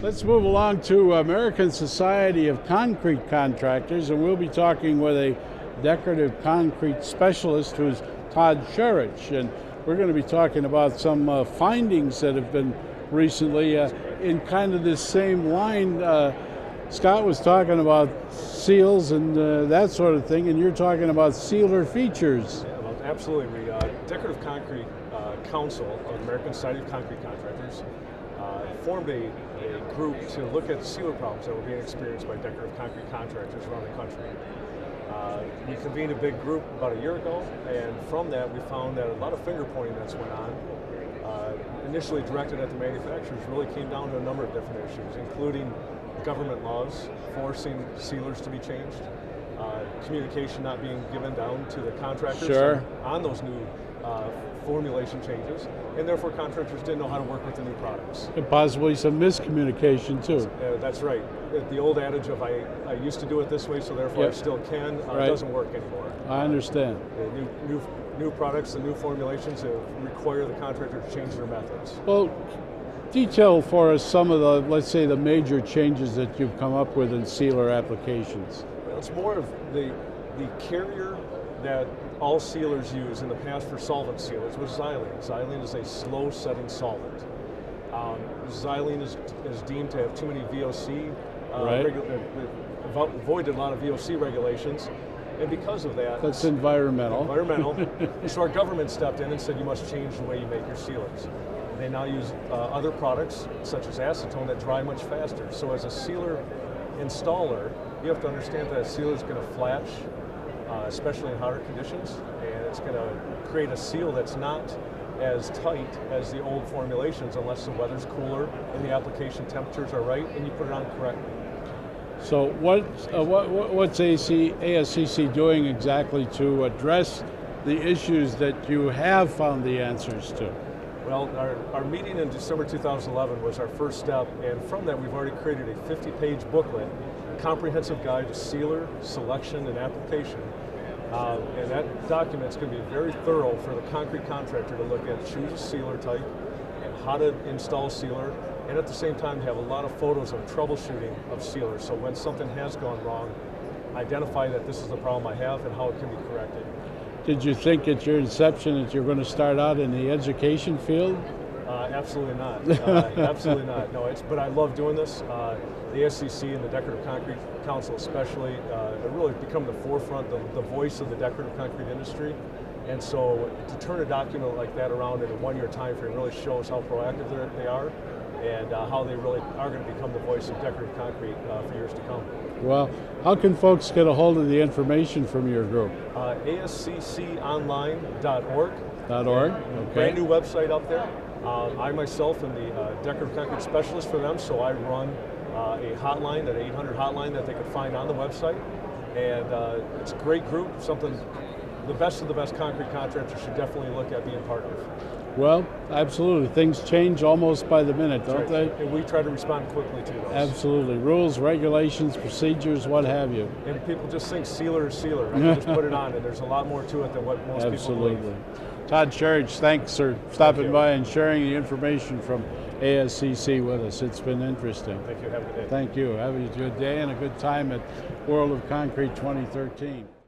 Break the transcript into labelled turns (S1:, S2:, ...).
S1: Let's move along to American Society of Concrete Contractors, and we'll be talking with a decorative concrete specialist who's Todd Scharich, and we're going to be talking about some findings that have been recently in kind of this same line. Scott was talking about seals and that sort of thing, and you're talking about sealer features.
S2: Yeah, well, absolutely. Decorative Concrete Council of the American Society of Concrete Contractors formed a group to look at the sealer problems that were being experienced by decorative concrete contractors around the country. We convened a big group about a year ago, and from that we found that a lot of finger pointing that's went on, initially directed at the manufacturers, really came down to a number of different issues, including government laws forcing sealers to be changed, communication not being given down to the contractors on those new formulation changes, and therefore contractors didn't know how to work with the new products.
S1: And possibly some miscommunication too.
S2: That's right. The old adage of I used to do it this way, so therefore I still can, doesn't work anymore.
S1: I understand.
S2: The new products, the new formulations require the contractor to change their methods.
S1: Well, detail for us some of the, let's say, the major changes that you've come up with in sealer applications.
S2: Well, it's more of the carrier that all sealers use in the past for solvent sealers was xylene. Xylene is a slow-setting solvent. Xylene is deemed to have too many VOC, avoided a lot of VOC regulations, and because of that...
S1: That's environmental.
S2: So our government stepped in and said you must change the way you make your sealers. They now use other products, such as acetone, that dry much faster. So as a sealer installer, you have to understand that a sealer is going to flash, especially in hotter conditions, and it's going to create a seal that's not as tight as the old formulations unless the weather's cooler and the application temperatures are right and you put it on correctly.
S1: So what's ASCC doing exactly to address the issues that you have found the answers to?
S2: Well, our meeting in December 2011 was our first step, and from that we've already created a 50-page booklet, comprehensive guide to sealer, selection, and application. And that document's going to be very thorough for the concrete contractor to look at, choose a sealer type, and how to install a sealer, and at the same time have a lot of photos of troubleshooting of sealers. So when something has gone wrong, identify that this is the problem I have and how it can be corrected.
S1: Did you think at your inception that you're going to start out in the education field?
S2: Absolutely not. Absolutely not. No, but I love doing this. The ASCC and the Decorative Concrete Council especially have really become the forefront, the voice of the decorative concrete industry. And so to turn a document like that around in a one-year time frame really shows how proactive they are and how they really are going to become the voice of decorative concrete for years to come.
S1: Well, how can folks get a hold of the information from your group?
S2: ASCConline.org.
S1: Okay.
S2: Brand new website up there. I myself am the decorative concrete specialist for them, so I run a hotline, an 800 hotline that they can find on the website. And it's a great group, something the best of the best concrete contractors should definitely look at being part of.
S1: Well, absolutely. Things change almost by the minute, don't they?
S2: And we try to respond quickly to those.
S1: Absolutely. Rules, regulations, procedures, what have you.
S2: And people just think sealer is sealer. Right? You just put it on, and there's a lot more to it than what most people believe.
S1: Todd Scharich, thanks for stopping by and sharing the information from ASCC with us. It's been interesting.
S2: Thank you. Have a good day.
S1: Thank you. Have a good day and a good time at World of Concrete 2013.